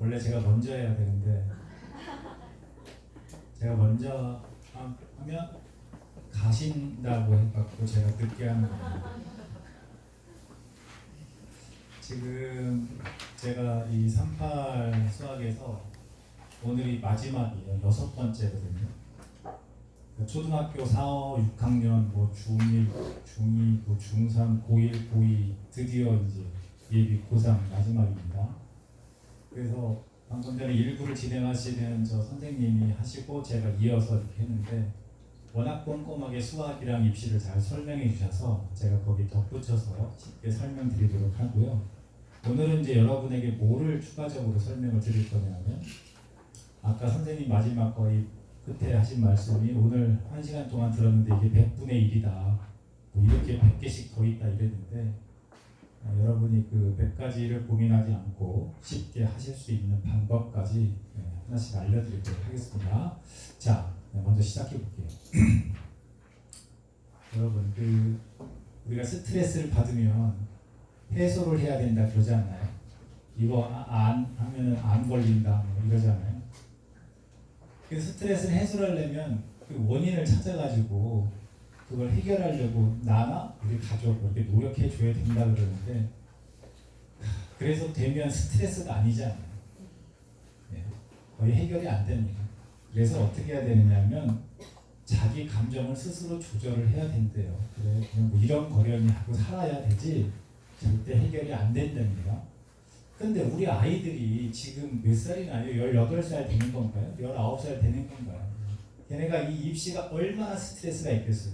원래 제가 먼저 해야 되는데 제가 먼저 하면 가신다고 해갖고 제가 늦게 하는 겁니다. 지금 제가 이 38 수학에서 오늘이 마지막이에요. 6번째거든요. 초등학교 4, 6학년, 뭐 중1, 중2, 뭐 중3, 고1, 고2 드디어 이제 예비 고3 마지막입니다. 그래서 방금 전에 일부를 진행하시는 저 선생님이 하시고 제가 이어서 이렇게 했는데 워낙 꼼꼼하게 수학이랑 입시를 잘 설명해 주셔서 제가 거기 덧붙여서 쉽게 설명드리도록 하고요. 오늘은 이제 여러분에게 뭐를 추가적으로 설명을 드릴 거냐면 아까 선생님 마지막 거의 끝에 하신 말씀이 오늘 1시간 동안 들었는데 이게 100분의 1이다. 뭐 이렇게 100개씩 더 있다 이랬는데 여러분이 그 100가지를 고민하지 않고 쉽게 하실 수 있는 방법까지 하나씩 알려드리도록 하겠습니다. 자, 먼저 시작해 볼게요. 여러분, 우리가 스트레스를 받으면 해소를 해야 된다 그러지 않나요? 이거 안 하면은 안 걸린다 뭐 이러잖아요. 그 스트레스를 해소를 하려면 그 원인을 찾아가지고 그걸 해결하려고 나나 우리 가족 이렇게 노력해 줘야 된다 그러는데 그래서 되면 스트레스가 아니잖아요. 거의 해결이 안 됩니다. 그래서 어떻게 해야 되느냐면 자기 감정을 스스로 조절을 해야 된대요. 그래 그냥 뭐 이런거려니 하고 살아야 되지 절대 해결이 안 된답니다. 근데 우리 아이들이 지금 몇 살이 나요? 18살 되는 건가요? 19살 되는 건가요? 걔네가 이 입시가 얼마나 스트레스가 있겠어요.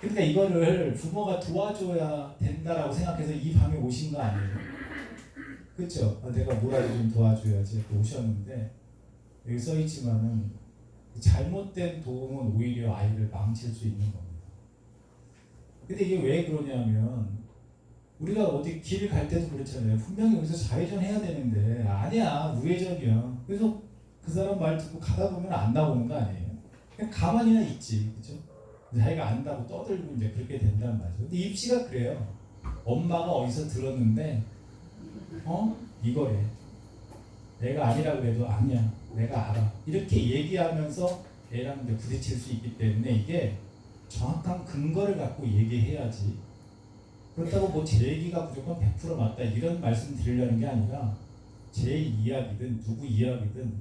그러니까 이거를 부모가 도와줘야 된다라고 생각해서 이 방에 오신 거 아니에요? 그렇죠? 내가 뭐라도 좀 도와줘야지 오셨는데 여기 써있지만은 잘못된 도움은 오히려 아이를 망칠 수 있는 겁니다. 근데 이게 왜 그러냐면 우리가 어디 길 갈 때도 그렇잖아요. 분명히 여기서 좌회전 해야 되는데 아니야 우회전이야. 그래서 그 사람 말 듣고 가다 보면 안 나오는 거 아니에요. 그냥 가만히나 있지, 그렇죠? 자기가 안다고 떠들고 이제 그렇게 된단 말이죠. 근데 입시가 그래요. 엄마가 어디서 들었는데 이거래. 내가 아니라 그래도 아니야. 내가 알아. 이렇게 얘기하면서 애랑 이제 부딪힐 수 있기 때문에 이게 정확한 근거를 갖고 얘기해야지. 그렇다고 뭐 제 얘기가 무조건 100% 맞다 이런 말씀 드리려는 게 아니라 제 이야기든 누구 이야기든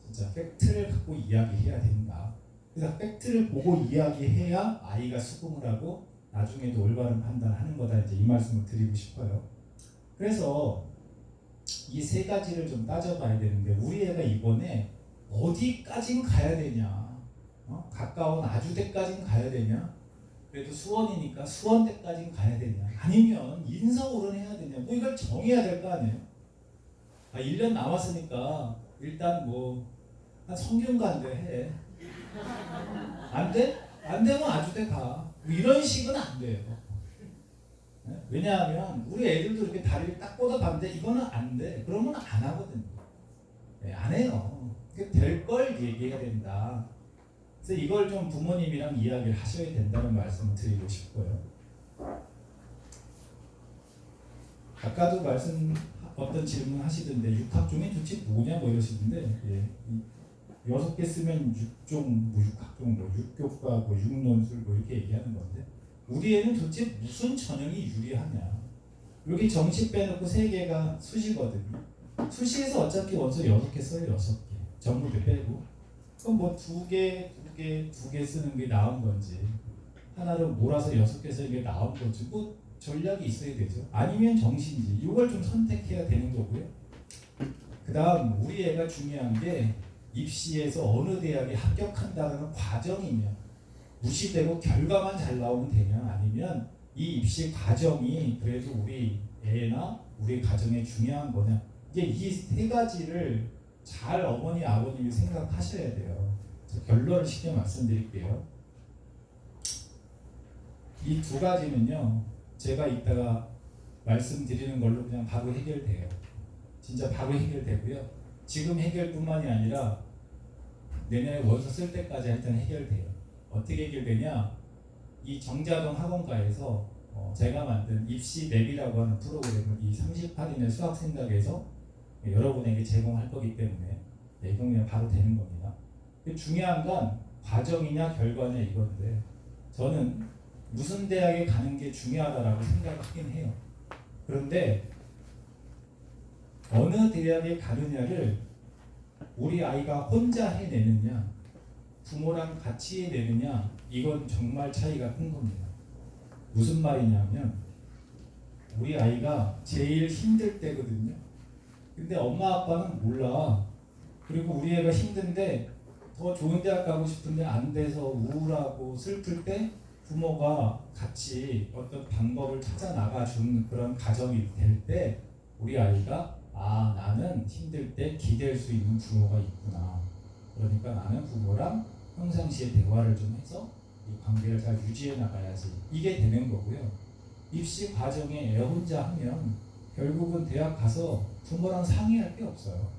진짜 팩트를 갖고 이야기해야 된다. 그래서 팩트를 보고 이야기해야 아이가 수긍을 하고 나중에도 올바른 판단하는 거다. 이제 이 말씀을 드리고 싶어요. 그래서 이 세 가지를 좀 따져봐야 되는데 우리 애가 이번에 어디까진 가야 되냐? 가까운 아주대까진 가야 되냐? 그래도 수원이니까 수원대까지 가야 되냐 아니면 인서울은 해야 되냐 뭐 이걸 정해야 될 거 아니에요. 1년 남았으니까 일단 뭐 한 성균관대 해. 안 돼? 안 되면 아주대 가. 뭐 이런 식은 안 돼요. 왜냐하면 우리 애들도 이렇게 다리를 딱 뻗어봤는데 이거는 안 돼. 그러면 안 하거든요. 안 해요. 될 걸 얘기해야 된다. 그래서 이걸 좀 부모님이랑 이야기를 하셔야 된다는 말씀을 드리고 싶고요. 아까도 어떤 질문 하시던데 육학종이 도대체 뭐냐 뭐 이러시는데 6개 쓰면 6종, 뭐 6학종, 뭐 6교과, 뭐 6논술 뭐 이렇게 얘기하는 건데 우리 애는 도대체 무슨 전형이 유리하냐. 여기 정시 빼놓고 3개가 수시거든요. 수시에서 어차피 원서 6개 써요. 6개. 전부들 빼고. 그럼 뭐 2개 쓰는 게 나은 건지 하나로 몰아서 6개 쓰는 게 나은 건지 뭐 전략이 있어야 되죠. 아니면 정시인지 이걸 좀 선택해야 되는 거고요. 그 다음 우리 애가 중요한 게 입시에서 어느 대학에 합격한다는 과정이면 무시되고 결과만 잘 나오면 되냐 아니면 이 입시 과정이 그래도 우리 애나 우리 가정에 중요한 거냐 이게 이 세 가지를 잘 어머니 아버님이 생각하셔야 돼요. 결론을 쉽게 말씀드릴게요. 이 2가지는요 제가 이따가 말씀드리는 걸로 그냥 바로 해결돼요. 진짜 바로 해결되고요. 지금 해결뿐만이 아니라 내년에 원서 쓸 때까지 일단 해결돼요. 어떻게 해결되냐? 이 정자동 학원가에서 제가 만든 입시 맵이라고 하는 프로그램을 이 38인의 수학 생각에서 여러분에게 제공할 거기 때문에 이건 그냥 바로 되는 겁니다. 중요한 건 과정이냐 결과냐 이건데 저는 무슨 대학에 가는 게 중요하다라고 생각하긴 해요. 그런데 어느 대학에 가느냐를 우리 아이가 혼자 해내느냐 부모랑 같이 해내느냐 이건 정말 차이가 큰 겁니다. 무슨 말이냐면 우리 아이가 제일 힘들 때거든요. 근데 엄마 아빠는 몰라. 그리고 우리 애가 힘든데 더 좋은 대학 가고 싶은데 안 돼서 우울하고 슬플 때 부모가 같이 어떤 방법을 찾아 나가주는 그런 가정이 될 때 우리 아이가 아 나는 힘들 때 기댈 수 있는 부모가 있구나. 그러니까 나는 부모랑 평상시에 대화를 좀 해서 이 관계를 잘 유지해 나가야지. 이게 되는 거고요. 입시 과정에 애 혼자 하면 결국은 대학 가서 부모랑 상의할 게 없어요.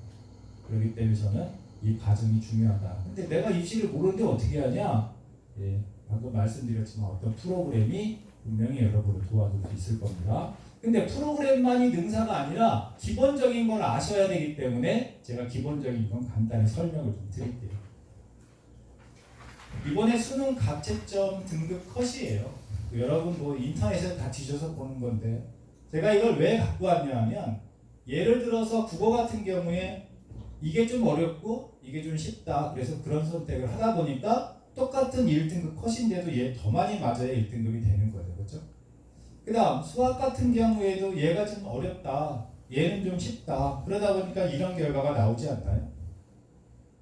그렇기 때문에 저는 이 과정이 중요하다. 근데 내가 입시를 모르는데 어떻게 하냐? 예, 방금 말씀드렸지만 어떤 프로그램이 분명히 여러분을 도와줄 수 있을 겁니다. 근데 프로그램만이 능사가 아니라 기본적인 걸 아셔야 되기 때문에 제가 기본적인 건 간단히 설명을 좀 드릴게요. 이번에 수능 가채점 등급 컷이에요. 여러분 뭐 인터넷에 다 뒤져서 보는 건데 제가 이걸 왜 갖고 왔냐 하면 예를 들어서 국어 같은 경우에 이게 좀 어렵고 이게 좀 쉽다. 그래서 그런 선택을 하다 보니까 똑같은 1등급 컷인데도 얘 더 많이 맞아야 1등급이 되는 거죠. 그렇죠? 그 다음 수학 같은 경우에도 얘가 좀 어렵다. 얘는 좀 쉽다. 그러다 보니까 이런 결과가 나오지 않나요?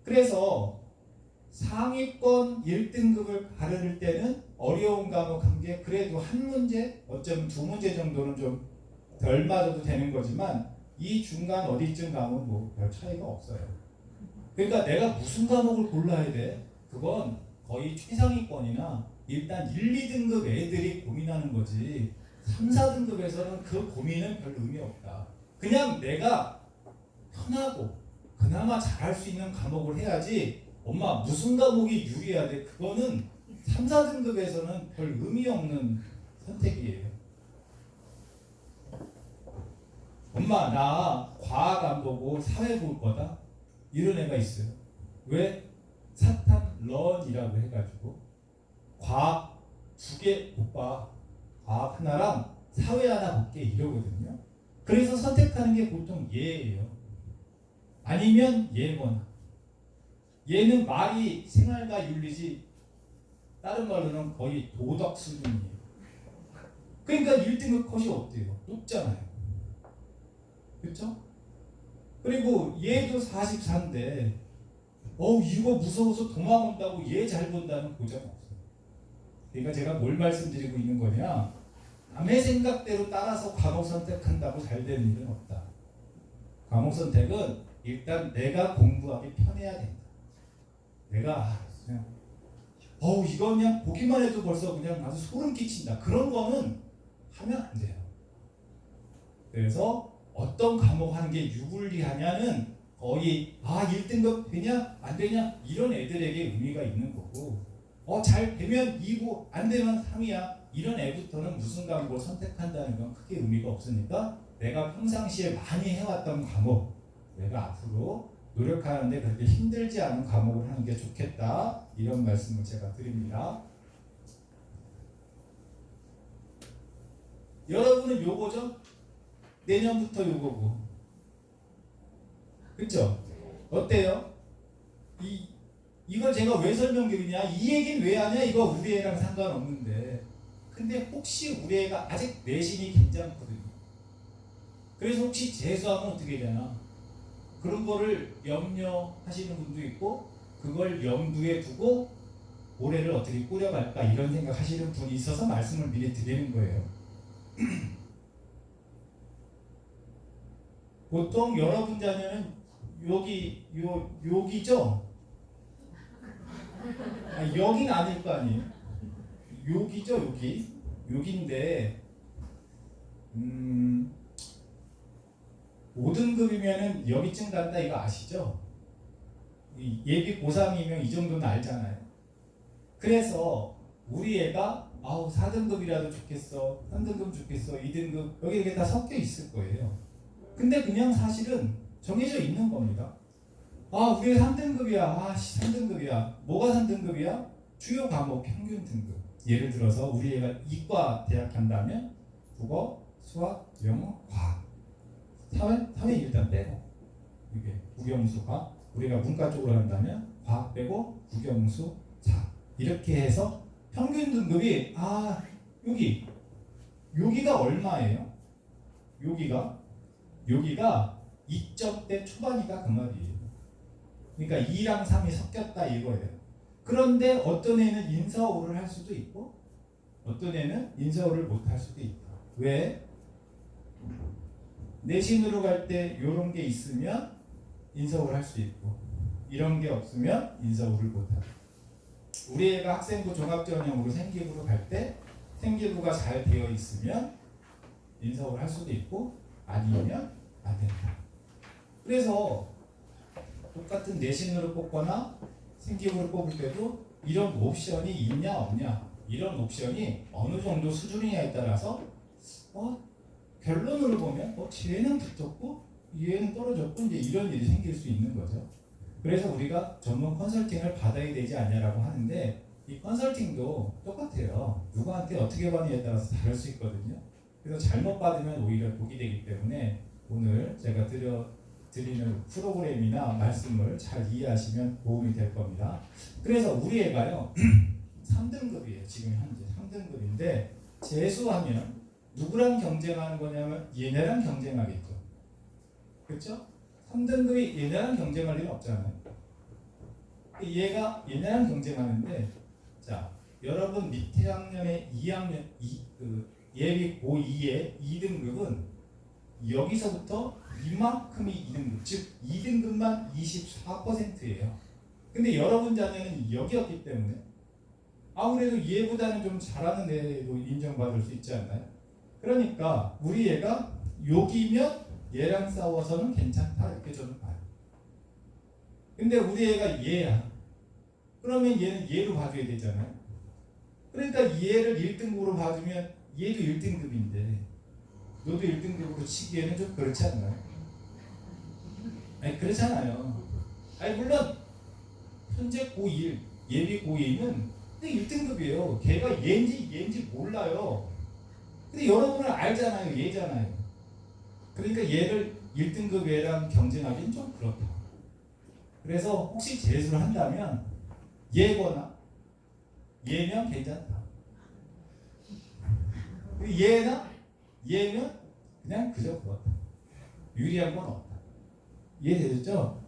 그래서 상위권 1등급을 가르를 때는 어려운 과목 한 개 그래도 한 문제, 어쩌면 두 문제 정도는 좀 덜 맞아도 되는 거지만 이 중간 어디쯤 가면 뭐 별 차이가 없어요. 그러니까 내가 무슨 과목을 골라야 돼? 그건 거의 최상위권이나 일단 1, 2등급 애들이 고민하는 거지 3, 4등급에서는 그 고민은 별 의미 없다. 그냥 내가 편하고 그나마 잘할 수 있는 과목을 해야지 엄마 무슨 과목이 유리해야 돼? 그거는 3, 4등급에서는 별 의미 없는 선택이에요. 엄마 나 과학 안 보고 사회 볼 거다? 이런 애가 있어요. 왜? 사탐 런이라고 해가지고 과학 2개 못 봐. 과학 하나랑 사회 하나 볼게 이러거든요. 그래서 선택하는 게 보통 얘예요. 아니면 얘거나 얘는 말이 생활과 윤리지 다른 말로는 거의 도덕 수준이에요. 그러니까 1등급 컷이 어때요? 높잖아요. 그렇죠? 그리고 얘도 44인데 이거 무서워서 도망온다고 얘 잘 본다는 보장 없어요. 그러니까 제가 뭘 말씀드리고 있는 거냐? 남의 생각대로 따라서 과목 선택한다고 잘 되는 일은 없다. 과목 선택은 일단 내가 공부하기 편해야 된다. 내가 그냥 이거 그냥 보기만 해도 벌써 그냥 아주 소름 끼친다. 그런 거는 하면 안 돼요. 그래서 어떤 과목 하는 게 유불리하냐는 거의 1등급 되냐 안 되냐 이런 애들에게 의미가 있는 거고 잘 되면 2고 안 되면 3이야 이런 애부터는 무슨 과목을 선택한다는 건 크게 의미가 없으니까 내가 평상시에 많이 해왔던 과목 내가 앞으로 노력하는데 그렇게 힘들지 않은 과목을 하는 게 좋겠다 이런 말씀을 제가 드립니다. 여러분은 요거죠? 내년부터 요거고 그쵸? 어때요? 이걸 제가 왜 설명드리냐? 이 얘기는 왜 하냐? 이거 우리 애랑 상관없는데 근데 혹시 우리 애가 아직 내신이 괜찮거든요. 그래서 혹시 재수하면 어떻게 되나? 그런 거를 염려하시는 분도 있고 그걸 염두에 두고 올해를 어떻게 꾸려갈까 이런 생각하시는 분이 있어서 말씀을 미리 드리는 거예요. 보통 여러분 자녀는 여기죠? 여긴 아닐 거 아니에요? 여기죠, 여기인데 5등급이면은 여기쯤 간다 이거 아시죠? 예비 고3이면 이 정도는 알잖아요. 그래서 우리 애가 4등급이라도 좋겠어, 3등급 좋겠어, 2등급 여기 이렇게 다 섞여 있을 거예요. 근데 그냥 사실은 정해져 있는 겁니다. 아, 우리 3등급이야. 아, 3등급이야. 뭐가 3등급이야? 주요 과목 평균 등급. 예를 들어서 우리 애가 이과 대학 간다면 국어, 수학, 영어, 과학. 사회 일단 빼고. 이게 국영수, 과학. 우리가 문과 쪽으로 한다면 과학 빼고 국영수, 자. 이렇게 해서 평균 등급이 여기가 얼마예요? 여기가 2점대 초반이다 그 말이에요. 그러니까 2랑 3이 섞였다 이거예요. 그런데 어떤 애는 인서울을 할 수도 있고 어떤 애는 인서울을 못 할 수도 있다. 왜? 내신으로 갈 때 이런 게 있으면 인서울 할 수 있고 이런 게 없으면 인서울을 못 하고 우리 애가 학생부 종합전형으로 생기부로 갈 때 생기부가 잘 되어 있으면 인서울 할 수도 있고 아니면 안 된다. 그래서 똑같은 내신으로 뽑거나 생기부를 뽑을 때도 이런 옵션이 있냐 없냐 이런 옵션이 어느 정도 수준이냐에 따라서 결론으로 보면 쟤는 붙었고 얘는 떨어졌고 이제 이런 일이 생길 수 있는 거죠. 그래서 우리가 전문 컨설팅을 받아야 되지 않냐라고 하는데 이 컨설팅도 똑같아요. 누구한테 어떻게 받느냐에 따라서 다를 수 있거든요. 그래서 잘못 받으면 오히려 독이 되기 때문에 오늘 제가 드리는 프로그램이나 말씀을 잘 이해하시면 도움이 될 겁니다. 그래서 우리 애가요 3등급이에요. 지금 현재 3등급인데 재수하면 누구랑 경쟁하는 거냐면 얘네랑 경쟁하겠죠. 그렇죠? 3등급이 얘네랑 경쟁할 일은 없잖아요. 얘가 얘네랑 경쟁하는데 자 여러분 밑에 학년의 2학년 예비 고2의 2등급은 여기서부터 이만큼이 2등급 즉 2등급만 24%예요. 근데 여러분 자녀는 여기였기 때문에 아무래도 얘보다는 좀 잘하는 애로 인정받을 수 있지 않나요? 그러니까 우리 애가 여기면 얘랑 싸워서는 괜찮다 이렇게 저는 봐요. 근데 우리 애가 얘야. 그러면 얘는 얘로 봐줘야 되잖아요. 그러니까 얘를 1등급으로 봐주면 얘도 1등급인데 너도 1등급으로 치기에는 좀 그렇지 않나요? 아니 그렇잖아요. 아니 물론 현재 고1 예비 고2는 1등급이에요. 걔가 얘인지 몰라요. 근데 여러분은 알잖아요. 얘잖아요. 그러니까 얘를 1등급 애랑 경쟁하기는 좀 그렇다. 그래서 혹시 재수를 한다면 얘거나 얘면 괜찮다. 얘면 그냥 그저 그렇다. 유리한 건 없다. 이해되셨죠?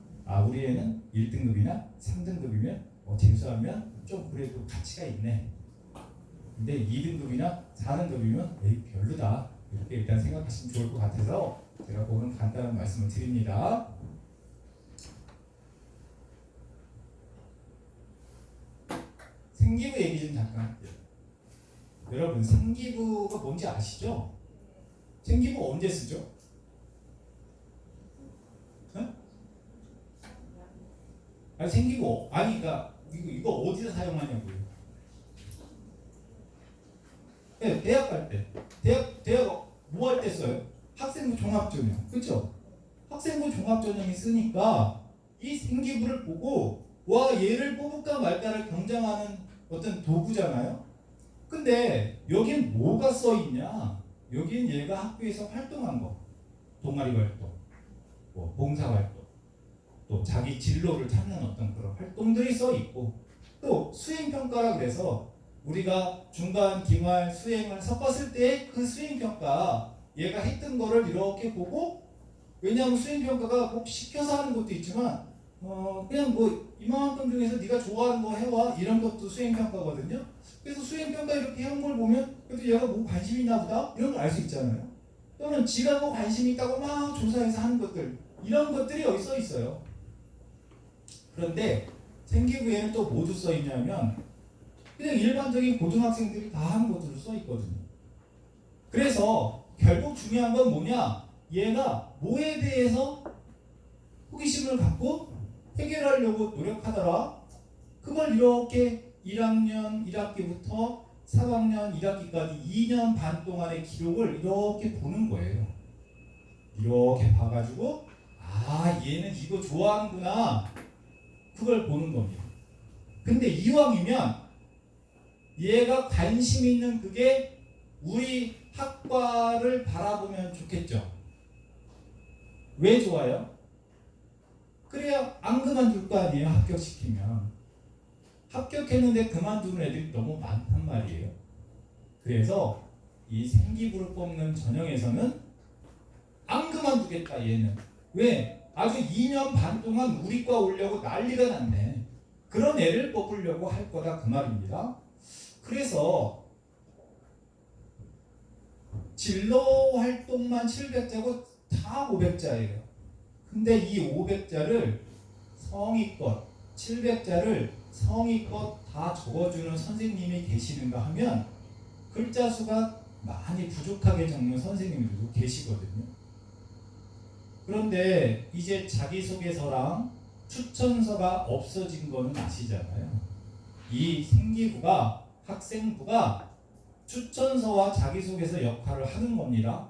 우리 애는 1등급이나 3등급이면 재수하면 좀 그래도 가치가 있네. 근데 2등급이나 4등급이면 별로다. 이렇게 일단 생각하시면 좋을 것 같아서 제가 오늘 간단한 말씀을 드립니다. 생기부 얘기 좀 잠깐 할게요. 여러분 생기부가 뭔지 아시죠? 생기부 언제 쓰죠? 생기부 그러니까 이거 어디서 사용하냐고요? 네, 대학 갈 때 대학 뭐 할 때 써요? 학생부 종합전형 그렇죠? 학생부 종합전형이 쓰니까 이 생기부를 보고 얘를 뽑을까 말까를 경쟁하는 어떤 도구잖아요. 근데 여긴 뭐가 써있냐? 여긴 얘가 학교에서 활동한 거 동아리 활동, 봉사 활동 또 자기 진로를 찾는 어떤 그런 활동들이 써있고 또 수행평가라 그래서 우리가 중간, 기말, 수행을 섞었을 때 그 수행평가 얘가 했던 거를 이렇게 보고 왜냐하면 수행평가가 꼭 시켜서 하는 것도 있지만 그냥 이만큼 중에서 네가 좋아하는 거 해와 이런 것도 수행평가거든요. 그래서 수행평가 이렇게 한 걸 보면 그래도 얘가 뭐 관심이 있나 보다 이런 걸 알 수 있잖아요. 또는 지가 뭐 관심이 있다고 막 조사해서 하는 것들 이런 것들이 여기 써 있어요. 그런데 생기부에는 또 뭐도 써 있냐면 그냥 일반적인 고등학생들이 다 하는 것으로 써 있거든요. 그래서 결국 중요한 건 뭐냐? 얘가 뭐에 대해서 호기심을 갖고 해결하려고 노력하더라. 그걸 이렇게 1학년 1학기부터 3학년 1학기까지 2년 반 동안의 기록을 이렇게 보는 거예요. 이렇게 봐가지고 아, 얘는 이거 좋아하는구나. 그걸 보는 겁니다. 근데 이왕이면 얘가 관심 있는 그게 우리 학과를 바라보면 좋겠죠. 왜 좋아요? 그래야 안 그만둘 거 아니에요. 합격시키면. 합격했는데 그만두는 애들이 너무 많단 말이에요. 그래서 이 생기부를 뽑는 전형에서는 안 그만두겠다 얘는. 왜? 아주 2년 반 동안 우리 과 오려고 난리가 났네. 그런 애를 뽑으려고 할 거다 그 말입니다. 그래서 진로 활동만 700자고 다 500자예요. 근데 이 500자를 성의껏 700자를 성의껏 다 적어주는 선생님이 계시는가 하면 글자 수가 많이 부족하게 적는 선생님들도 계시거든요. 그런데 이제 자기소개서랑 추천서가 없어진 거는 아시잖아요. 이 생기부가 학생부가 추천서와 자기소개서 역할을 하는 겁니다.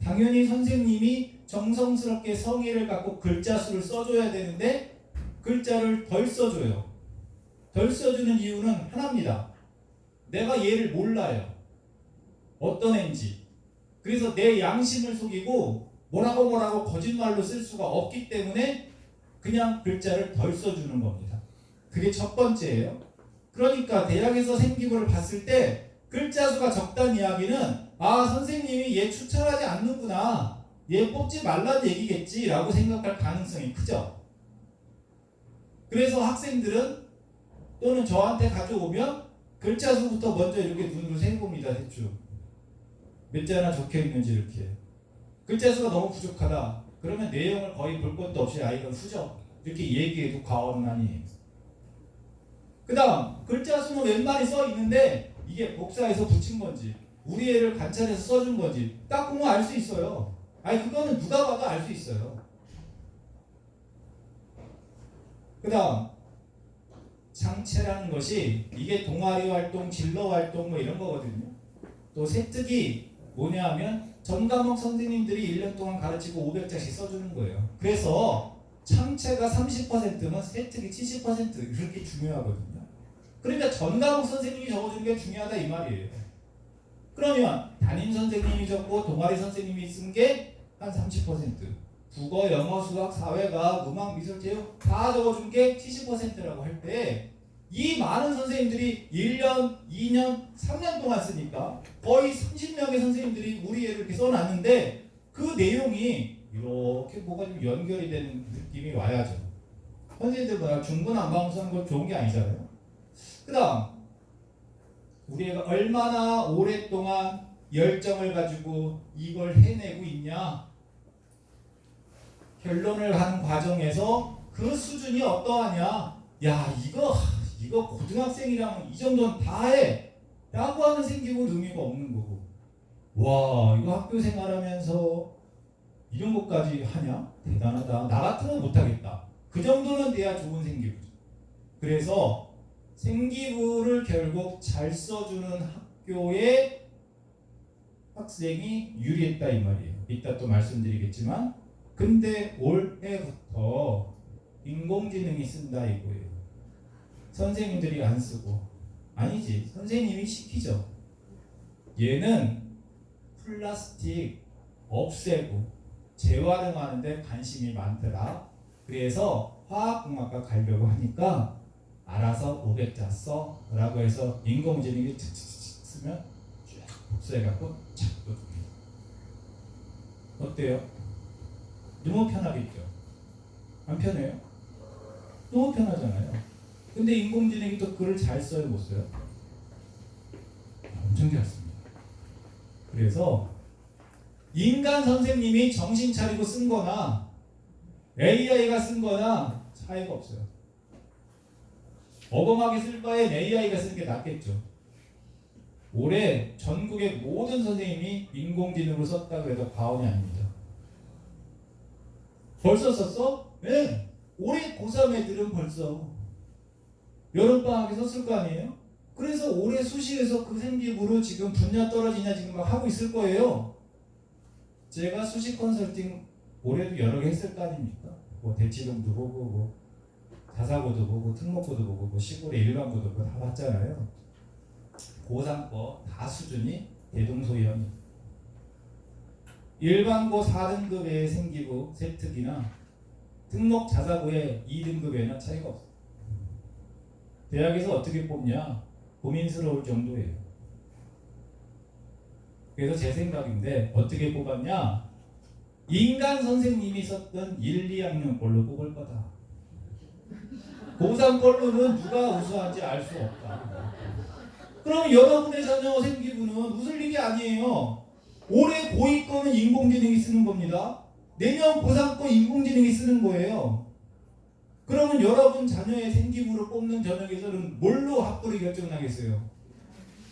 당연히 선생님이 정성스럽게 성의를 갖고 글자 수를 써줘야 되는데 글자를 덜 써줘요. 덜 써주는 이유는 하나입니다. 내가 얘를 몰라요. 어떤 애인지. 그래서 내 양심을 속이고 뭐라고 거짓말로 쓸 수가 없기 때문에 그냥 글자를 덜 써주는 겁니다. 그게 첫 번째예요. 그러니까 대학에서 생기부를 봤을 때 글자 수가 적다는 이야기는 아, 선생님이 얘 추천하지 않는구나. 얘 뽑지 말라는 얘기겠지 라고 생각할 가능성이 크죠. 그래서 학생들은 또는 저한테 가져오면 글자 수부터 먼저 이렇게 눈으로 세봅니다. 대충 몇 자나 적혀 있는지 이렇게. 글자 수가 너무 부족하다. 그러면 내용을 거의 볼 것도 없이 아이가 후져. 이렇게 얘기해도 과언은 아니에요. 그 다음 글자 수는 웬만히 써 있는데 이게 복사해서 붙인 건지 우리 애를 관찰해서 써준 건지 딱 보면 알 수 있어요. 아니 그거는 누가 봐도 알 수 있어요. 그 다음 장체라는 것이 이게 동아리 활동, 진로 활동 뭐 이런 거거든요. 또 세특이 뭐냐 하면 전 과목 선생님들이 1년 동안 가르치고 500자씩 써주는 거예요. 그래서 창체가 30%면 세특이 70% 이렇게 중요하거든요. 그러니까 전 과목 선생님이 적어주는 게 중요하다 이 말이에요. 그러면 담임 선생님이 적고 동아리 선생님이 쓴 게 한 30%, 국어, 영어, 수학, 사회과학, 음악, 미술, 체육 다 적어준 게 70%라고 할 때 이 많은 선생님들이 1년, 2년, 3년 동안 쓰니까 거의 30명의 선생님들이 우리 애를 이렇게 써놨는데 그 내용이 이렇게 뭐가 좀 연결이 되는 느낌이 와야죠. 선생님들 뭐야 중구난방수하는 건 좋은 게 아니잖아요. 그 다음 우리 애가 얼마나 오랫동안 열정을 가지고 이걸 해내고 있냐. 결론을 하는 과정에서 그 수준이 어떠하냐. 야 이거 고등학생이라면 이 정도는 다 해 라고 하는 생기고 의미가 없는 거고 와 이거 학교 생활하면서 이런 것까지 하냐? 대단하다. 나 같으면 못하겠다. 그 정도는 돼야 좋은 생기부죠. 그래서 생기부를 결국 잘 써주는 학교에 학생이 유리했다 이 말이에요. 이따 또 말씀드리겠지만 근데 올해부터 인공지능이 쓴다 이거예요. 선생님들이 안 쓰고. 아니지, 선생님이 시키죠. 얘는 플라스틱 없애고 재활용하는데 관심이 많더라. 그래서 화학공학과 가려고 하니까 알아서 500자 써 라고 해서 인공지능이 쓰면 쫙 복사해갖고 착 넣어줍니다. 어때요? 너무 편하겠죠? 안 편해요? 너무 편하잖아요. 근데 인공지능이 또 글을 잘 써요, 못 써요? 엄청 잘 씁니다. 그래서 인간 선생님이 정신 차리고 쓴 거나 AI가 쓴 거나 차이가 없어요. 어벙하게 쓸 바에 AI가 쓰는 게 낫겠죠. 올해 전국의 모든 선생님이 인공지능으로 썼다고 해도 과언이 아닙니다. 벌써 썼어? 네. 올해 고3 애들은 벌써 여름방학에 썼을 거 아니에요? 그래서 올해 수시에서 그 생기부로 지금 분야 떨어지냐 지금 막 하고 있을 거예요. 제가 수시 컨설팅 올해도 여러 개 했을 거 아닙니까? 뭐 대치동도 보고 뭐 자사고도 보고 특목고도 보고 뭐 시골의 일반고도 보고 다 봤잖아요. 고3거 다 수준이 대동소이합니다. 일반고 4등급의 생기부 세특이나 특목 자사고의 2등급에는 차이가 없어요. 대학에서 어떻게 뽑냐? 고민스러울 정도예요. 그래서 제 생각인데 어떻게 뽑았냐? 인간 선생님이 썼던 1, 2학년 걸로 뽑을 거다. 고3 걸로는 누가 우수한지 알 수 없다. 그럼 여러분의 자녀 생기부는 웃을 일이 아니에요. 올해 고2 거는 인공지능이 쓰는 겁니다. 내년 고3 거 인공지능이 쓰는 거예요. 그러면 여러분 자녀의 생기부를 뽑는 전형에서는 뭘로 합불이 결정나겠어요?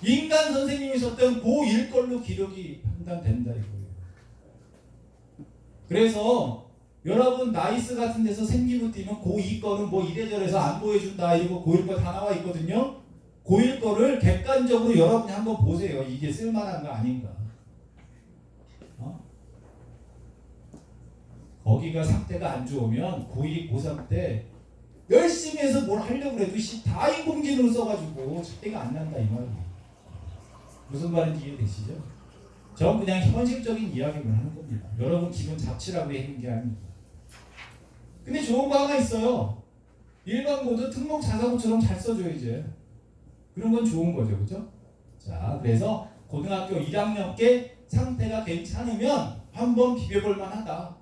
인간 선생님이 썼던 고1 걸로 기록이 판단된다 이거예요. 그래서 여러분 나이스 같은 데서 생기부 띄면 고2 거는 뭐 이래저래서 안 보여준다 이러고 고1 거 다 나와 있거든요. 고1 거를 객관적으로 여러분이 한번 보세요. 이게 쓸만한 거 아닌가. 거기가 상태가 안 좋으면 고2, 고3 때 열심히 해서 뭘 하려고 해도 다 인공지능을 써가지고 차이가 안 난다 이 말이에요. 무슨 말인지 이해되시죠? 전 그냥 현실적인 이야기를 하는 겁니다. 여러분 기분 잡치라고 하는 게 아닙니다. 근데 좋은 거 하나 있어요. 일반고도 특목 자사고처럼 잘 써줘야지. 그런 건 좋은 거죠. 그죠? 자, 그래서 고등학교 1학년 께 상태가 괜찮으면 한번 비벼볼 만하다.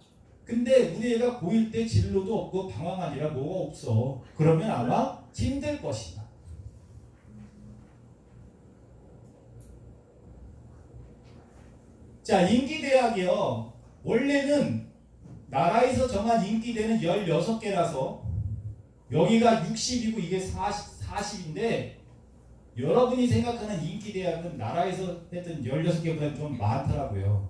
근데 우리 애가 고1 때 진로도 없고 방황하니라 뭐가 없어. 그러면 아마 힘들 것이다. 자, 인기대학이요. 원래는 나라에서 정한 인기대는 16개라서 여기가 60이고 이게 40인데 여러분이 생각하는 인기대학은 나라에서 했던 16개보다 좀 많더라고요.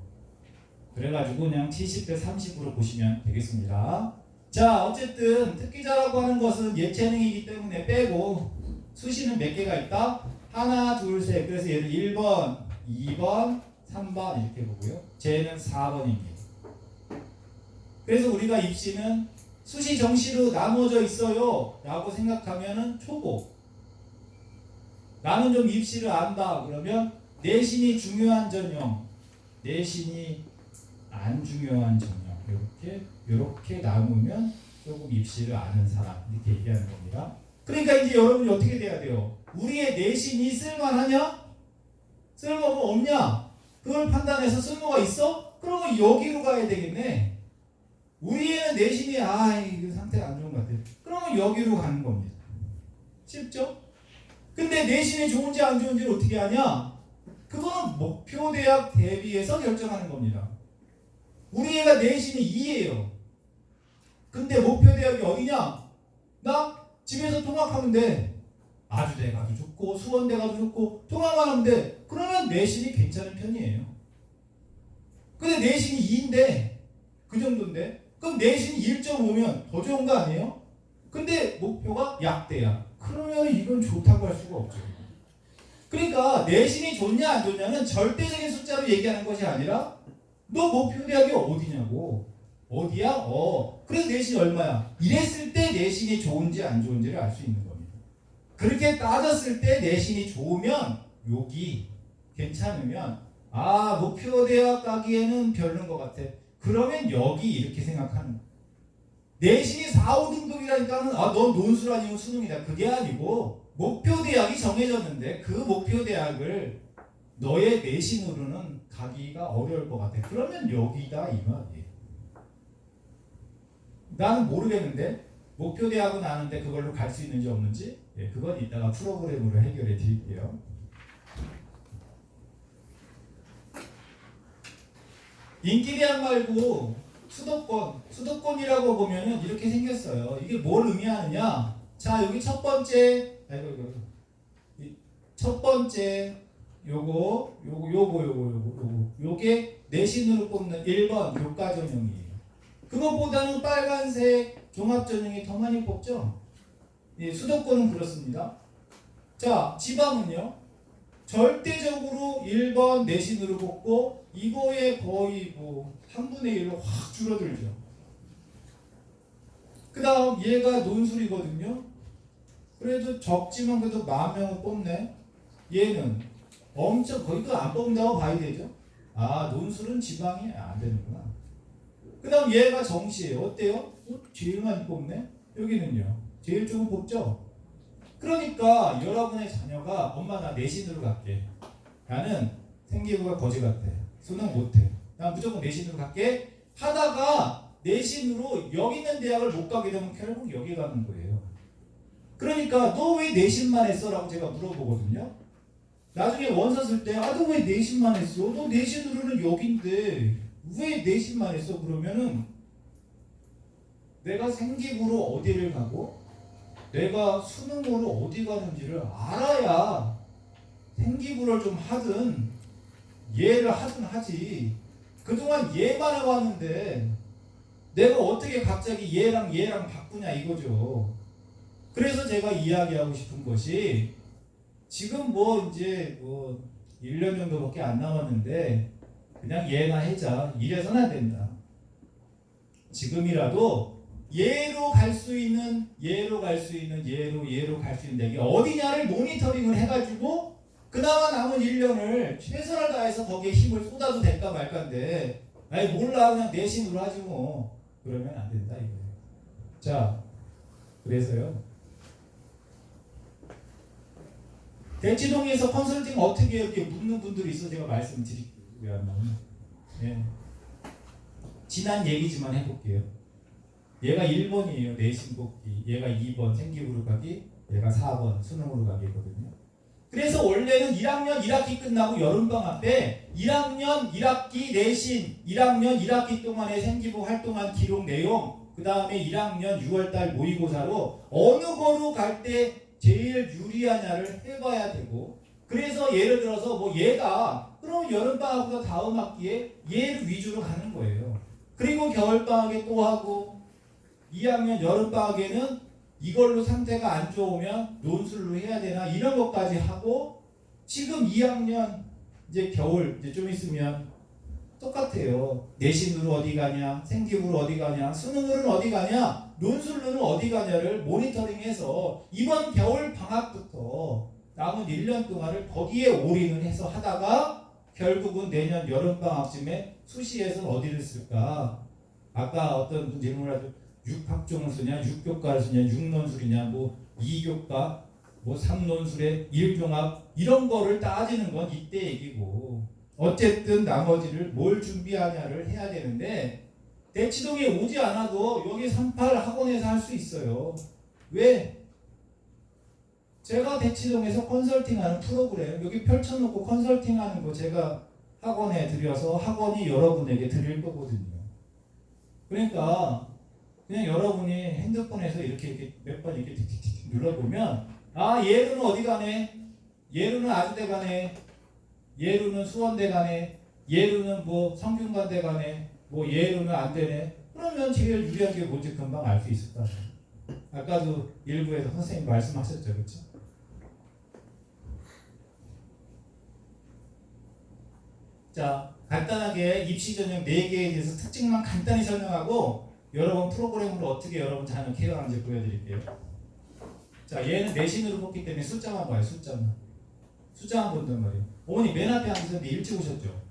그래가지고 그냥 70대 30으로 보시면 되겠습니다. 자, 어쨌든 특기자라고 하는 것은 예체능이기 때문에 빼고 수시는 몇 개가 있다? 하나, 둘, 셋. 그래서 얘를 1번, 2번, 3번 이렇게 보고요. 쟤는 4번입니다. 그래서 우리가 입시는 수시 정시로 나누어져 있어요 라고 생각하면은 초보. 나는 좀 입시를 안다 그러면 내신이 중요한 전형, 내신이 안 중요한 전형 이렇게 나누면 조금 입시를 아는 사람 이렇게 얘기하는 겁니다. 그러니까 이제 여러분이 어떻게 돼야 돼요? 우리의 내신이 쓸만하냐? 쓸모가 없냐? 그걸 판단해서 쓸모가 있어? 그러면 여기로 가야 되겠네. 우리의 내신이 이거 상태가 안 좋은 것 같아. 그러면 여기로 가는 겁니다. 쉽죠? 근데 내신이 좋은지 안 좋은지를 어떻게 하냐? 그거는 목표 대학 대비해서 결정하는 겁니다. 우리 애가 내신이 2예요. 근데 목표 대학이 어디냐? 나 집에서 통학하면 돼. 아주대 가도 좋고 수원대 가도 좋고 통학만 하면 돼. 그러면 내신이 괜찮은 편이에요. 근데 내신이 2인데 그 정도인데 그럼 내신이 1.5면 더 좋은 거 아니에요? 근데 목표가 약대야. 그러면 이건 좋다고 할 수가 없죠. 그러니까 내신이 좋냐 안 좋냐는 절대적인 숫자로 얘기하는 것이 아니라 너 목표 대학이 어디냐고. 어디야? 그래서 내신이 얼마야? 이랬을 때 내신이 좋은지 안 좋은지를 알 수 있는 겁니다. 그렇게 따졌을 때 내신이 좋으면 여기 괜찮으면 목표 대학 가기에는 별론 것 같아. 그러면 여기 이렇게 생각하는 거야. 내신이 4, 5등급이라니까는 넌 논술 아니면 수능이다. 그게 아니고 목표 대학이 정해졌는데 그 목표 대학을 너의 내신으로는 가기가 어려울 것 같아. 그러면 여기다 이 말이에요. 나는 모르겠는데 목표 대학은 아는데 그걸로 갈 수 있는지 없는지 그건 이따가 프로그램으로 해결해 드릴게요. 인기대학 말고 수도권이라고 보면은 이렇게 생겼어요. 이게 뭘 의미하느냐? 자, 여기 첫 번째 요게 내신으로 뽑는 1번 교과전형이에요. 그것보다는 빨간색 종합전형이 더 많이 뽑죠. 수도권은 그렇습니다. 자, 지방은요. 절대적으로 1번 내신으로 뽑고 이거에 거의 뭐 3분의 1로 확 줄어들죠. 그 다음 얘가 논술이거든요. 그래도 적지만 그래도 10,000명은 뽑네. 얘는 엄청 거기도 안 뽑는다고 봐야 되죠. 아, 논술은 지방이 안 되는구나. 그 다음 얘가 정시예요. 어때요? 제일 많이 뽑네. 여기는요. 제일 조금 뽑죠. 그러니까 여러분의 자녀가 엄마 나 내신으로 갈게. 나는 생기부가 거지 같아. 수능 못해. 난 무조건 내신으로 갈게. 하다가 내신으로 여기 있는 대학을 못 가게 되면 결국 여기 가는 거예요. 그러니까 너 왜 내신만 했어? 라고 제가 물어보거든요. 나중에 원서 쓸 때 아, 너 왜 내신만 했어? 너 내신으로는 여긴데 왜 내신만 했어? 그러면은 내가 생기부로 어디를 가고 내가 수능으로 어디 가는지를 알아야 생기부를 좀 하든 얘를 하든 하지. 그동안 얘만 해왔는데 내가 어떻게 갑자기 얘랑 바꾸냐 이거죠. 그래서 제가 이야기하고 싶은 것이 지금 뭐 이제 뭐 1년 정도밖에 안 남았는데 그냥 얘나 해자. 이래서는 안 된다. 지금이라도 얘로 갈 수 있는 얘로 갈 수 있는 얘로 갈 수 있는 데가 어디냐를 모니터링을 해가지고 그나마 남은 1년을 최선을 다해서 거기에 힘을 쏟아도 될까 말까인데 아니 몰라 그냥 내신으로 하지 뭐. 그러면 안 된다 이거예요. 자, 그래서요. 대치동에서 컨설팅 어떻게 해요? 이렇게 묻는 분들이 있어. 제가 말씀드릴게요. 왜 안 나오냐? 예. 지난 얘기지만 해볼게요. 얘가 1번이에요. 내신 뽑기. 얘가 2번 생기부로 가기. 얘가 4번 수능으로 가기거든요. 그래서 원래는 1학년 1학기 끝나고 여름방학 때 1학년 1학기 내신 1학년 1학기 동안의 생기부 활동한 기록 내용 그 다음에 1학년 6월달 모의고사로 어느 거로 갈 때 제일 유리하냐를 해봐야 되고 그래서 예를 들어서 뭐 얘가 그럼 여름방학보다 다음 학기에 얘를 위주로 가는 거예요. 그리고 겨울방학에 또 하고 2학년 여름방학에는 이걸로 상태가 안 좋으면 논술로 해야 되나 이런 것까지 하고 지금 2학년 이제 겨울 이제 좀 있으면 똑같아요. 내신으로 어디 가냐, 생기부로 어디 가냐, 수능으로는 어디 가냐, 논술로는 어디 가냐를 모니터링해서 이번 겨울 방학부터 남은 1년 동안을 거기에 올인을 해서 하다가 결국은 내년 여름 방학쯤에 수시에서는 어디를 쓸까? 아까 어떤 분 질문을 하죠. 6학종을 쓰냐, 6교과를 쓰냐, 6논술이냐, 뭐 2교과, 뭐 3논술의 1종합 이런 거를 따지는 건 이때 얘기고 어쨌든 나머지를 뭘 준비하냐를 해야 되는데 대치동에 오지 않아도 여기 38 학원에서 할 수 있어요. 왜? 제가 대치동에서 컨설팅하는 프로그램 여기 펼쳐놓고 컨설팅하는 거 제가 학원에 드려서 학원이 여러분에게 드릴 거거든요. 그러니까 그냥 여러분이 핸드폰에서 이렇게 몇 번 이렇게 틱틱틱 눌러보면 아 예루는 어디 가네, 예루는 아주대 가네, 예루는 수원대 가네, 예루는 뭐 성균관대 가네, 뭐 예루는 안 되네. 그러면 제일 유리한 게 뭔지 금방 알 수 있을 거 아니에요. 아까도 일부에서 선생님 말씀하셨죠, 그렇죠? 자, 간단하게 입시 전형 4개에 대해서 특징만 간단히 설명하고 여러분 프로그램으로 어떻게 여러분 자녀 케어하는지 보여드릴게요. 자, 얘는 내신으로 뽑기 때문에 숫자만 봐요. 숫자만 본단 말이에요. 어머니 맨 앞에 앉으셨는데 일찍 오셨죠?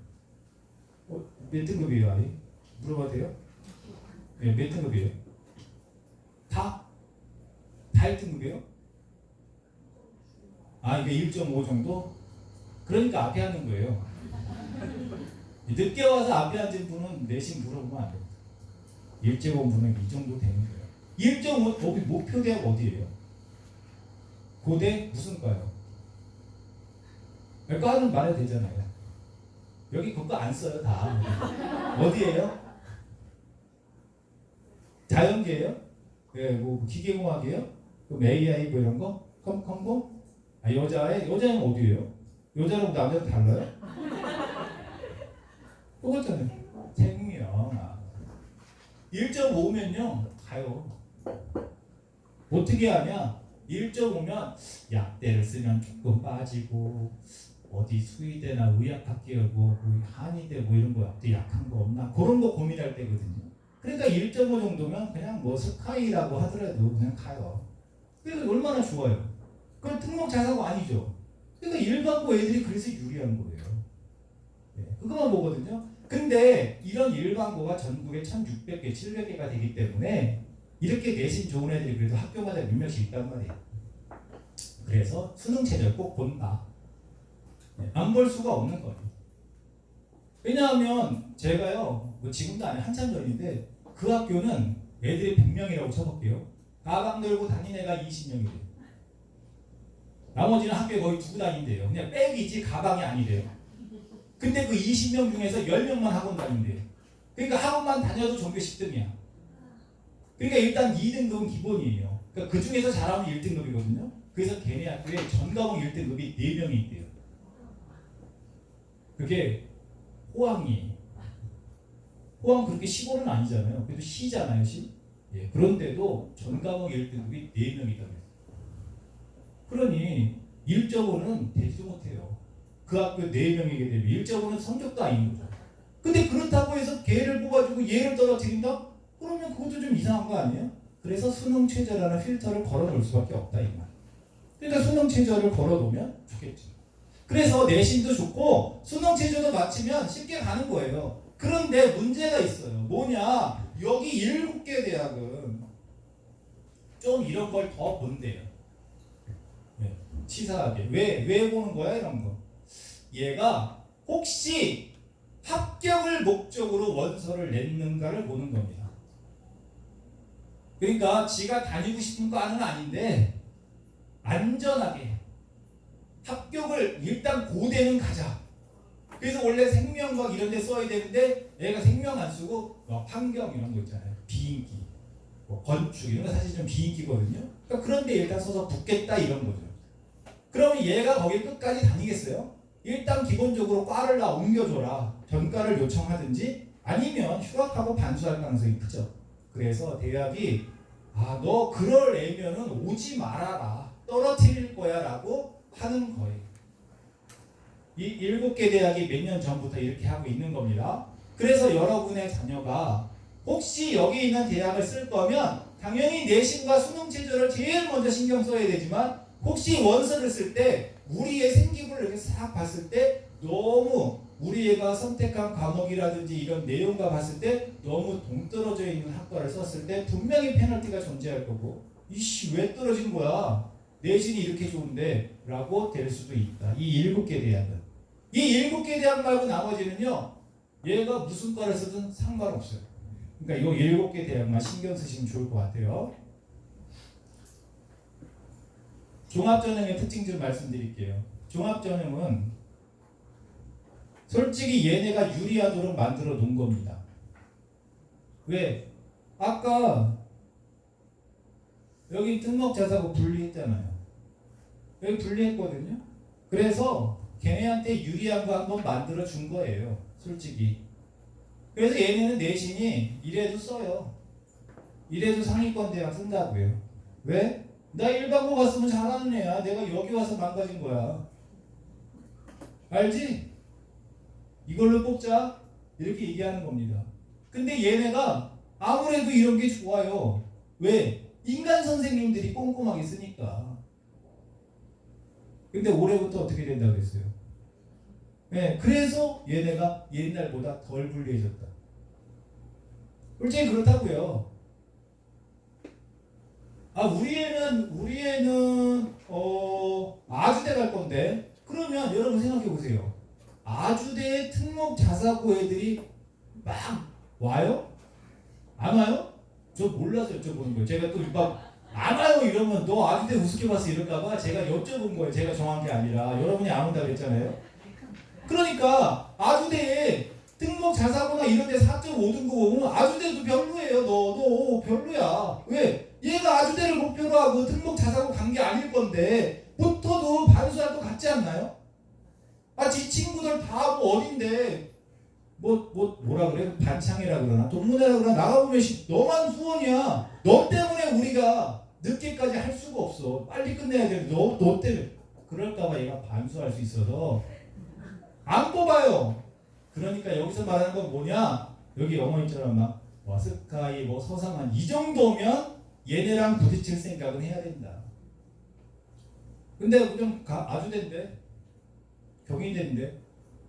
몇 등급이에요, 아이? 물어봐도 돼요? 네, 몇 등급이에요? 다 1등급이에요? 아, 이게 1.5 정도? 그러니까 앞에 앉는 거예요. 늦게 와서 앞에 앉은 분은 내신 물어보면 안 됩니다. 일찍 온 분은 이 정도 되는 거예요. 1.5 거기 목표 대학 어디예요? 고대 무슨 과요? 과는 말해도 되잖아요. 여기 그거 안 써요 다. 어디예요? 자연계예요? 네, 뭐 기계공학이에요? 그럼 AI 뭐 이런 거? 컴공? 아 여자는 어디예요? 여자랑 남자는 달라요? 똑같잖아요. 생명. 1.5면요 가요. 어떻게 하냐? 1.5면 약대를 쓰면 조금 빠지고 어디 수의대나 의학학계고 한의대 뭐 이런 거 어디 약한 거 없나 그런 거 고민할 때거든요. 그러니까 1.5 정도면 그냥 뭐 스카이라고 하더라도 그냥 가요. 그래서 얼마나 좋아요. 그건 특목 자사고 아니죠. 그러니까 일반고 애들이 그래서 유리한 거예요. 네, 그거만 보거든요. 근데 이런 일반고가 전국에 1,600개, 700개가 되기 때문에 이렇게 내신 좋은 애들이 그래도 학교마다 몇 명씩 있단 말이에요. 그래서 수능 체제를 꼭 본다. 네, 안 볼 수가 없는 거예요. 왜냐하면 제가요, 뭐 지금도 아니 한참 전인데 그 학교는 애들이 100명이라고 쳐볼게요. 가방 들고 다니는 애가 20명이래요. 나머지는 학교에 거의 두고 다닌대요. 그냥 백이지 가방이 아니래요. 근데 그 20명 중에서 10명만 학원 다닌대요. 그러니까 학원만 다녀도 전교 10등이야. 그러니까 일단 2등급은 기본이에요. 그러니까 그 중에서 잘하면 1등급이거든요. 그래서 걔네 학교에 전과목 1등급이 4명이 있대요. 그게 호황이에요. 호황 그렇게 시골은 아니잖아요. 그래도 시잖아요, 시. 예, 그런데도 전과목 1등급이 4명이다. 그러니 1.5는 되지도 못해요. 그 학교 4명이게 되면 1.5는 성적도 아닌 거죠. 근데 그렇다고 해서 걔를 뽑아주고 얘를 떨어뜨린다? 그러면 그것도 좀 이상한 거 아니에요? 그래서 수능 최저라는 필터를 걸어놓을 수밖에 없다 이 말. 그러니까 수능 최저를 걸어놓으면 좋겠지. 그래서 내신도 좋고 수능 최저도 맞추면 쉽게 가는 거예요. 그런데 문제가 있어요. 뭐냐? 여기 7개 대학은 좀 이런 걸 더 본대요. 네, 치사하게. 왜 보는 거야 이런 거? 얘가 혹시 합격을 목적으로 원서를 냈는가를 보는 겁니다. 그러니까 지가 다니고 싶은 과는 아닌데 안전하게 합격을 일단 고대는 가자. 그래서 원래 생명과학 이런 데 써야 되는데 얘가 생명 안 쓰고 환경 이런 거 있잖아요. 비인기, 뭐 건축 이런 거 사실 좀 비인기거든요. 그러니까 그런 데 일단 써서 붙겠다 이런 거죠. 그러면 얘가 거기 끝까지 다니겠어요? 일단 기본적으로 과를 나 옮겨줘라. 전과를 요청하든지 아니면 휴학하고 반수할 가능성이 크죠. 그래서 대학이 너 그럴 애면은 오지 말아라. 떨어뜨릴 거야 라고 하는 거예요. 이 7개 대학이 몇 년 전부터 이렇게 하고 있는 겁니다. 그래서 여러분의 자녀가 혹시 여기 있는 대학을 쓸 거면 당연히 내신과 수능 체제를 제일 먼저 신경 써야 되지만 혹시 원서를 쓸 때 우리 애 생기부를 이렇게 싹 봤을 때 너무 우리 애가 선택한 과목이라든지 이런 내용과 봤을 때 너무 동떨어져 있는 학과를 썼을 때 분명히 페널티가 존재할 거고 이씨 왜 떨어진 거야? 내신이 이렇게 좋은데 라고 될 수도 있다. 이 7개 대학은. 이 7개 대학 말고 나머지는요. 얘가 무슨 과를 쓰든 상관없어요. 그러니까 이 7개 대학만 신경 쓰시면 좋을 것 같아요. 종합전형의 특징 좀 말씀드릴게요. 종합전형은 솔직히 얘네가 유리하도록 만들어 놓은 겁니다. 왜? 아까 여기 특목자사고 분리했잖아요. 여기 분리했거든요. 그래서 걔네한테 유리한 거 한번 만들어 준 거예요. 솔직히. 그래서 얘네는 내신이 이래도 써요. 이래도 상위권 대학 쓴다고요. 왜? 나 일반고 갔으면 잘하는 애야. 내가 여기 와서 망가진 거야. 알지? 이걸로 뽑자. 이렇게 얘기하는 겁니다. 근데 얘네가 아무래도 이런 게 좋아요. 왜? 인간 선생님들이 꼼꼼하게 쓰니까. 근데 올해부터 어떻게 된다고 했어요? 네, 그래서 얘네가 옛날보다 덜 불리해졌다. 솔직히 그렇다고요. 우리 애는 아주대 갈 건데 그러면 여러분 생각해 보세요. 아주대 특목 자사고 애들이 막 와요? 안 와요? 저 몰라서 여쭤보는 거예요. 제가 또 막 안 와요 이러면 너 아주대 우습게 봤어 이럴까봐 제가 여쭤본 거예요. 제가 정한 게 아니라 여러분이 안 온다고 했잖아요. 그러니까 아주대에 특목 자사고나 이런 데 4.5등급 오면 아주대도 별로예요. 너 별로야. 왜? 얘가 아주대를 목표로 하고 특목 자사고 간 게 아닐 건데 붙어도 반수할 것 같지 않나요? 지 친구들 다 하고 어딘데 뭐라 그래? 반창이라 그러나 동문회라 그러나 나가보면 너만 후원이야. 너 때문에 우리가 늦게까지 할 수가 없어. 빨리 끝내야 돼. 너 때문에. 그럴까봐 얘가 반수할 수 있어서 안 뽑아요. 그러니까 여기서 말하는 건 뭐냐? 여기 영어인처럼 막 스카이 뭐 서상한 이 정도면 얘네랑 부딪힐 생각은 해야 된다. 근데 좀 아주대인데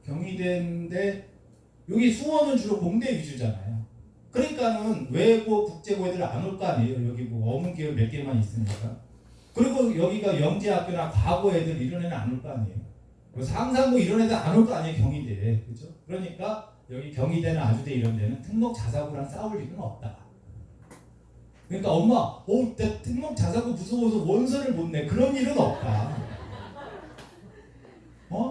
경희대인데 여기 수원은 주로 공대 위주잖아요. 그러니까는 외고 국제고 애들 안 올 거 아니에요. 여기 뭐 어문계열 몇 개만 있으니까. 그리고 여기가 영재학교나 과거 애들 이런 애는 안 올 거 아니에요. 상산고 이런 애들 안 올 거 아니에요. 경희대. 그렇죠? 그러니까 여기 경희대나 아주대 이런 데는 특목 자사고랑 싸울 일은 없다. 그러니까 엄마, 내 특목 자사고 무서워서 원서를 못 내. 그런 일은 없다.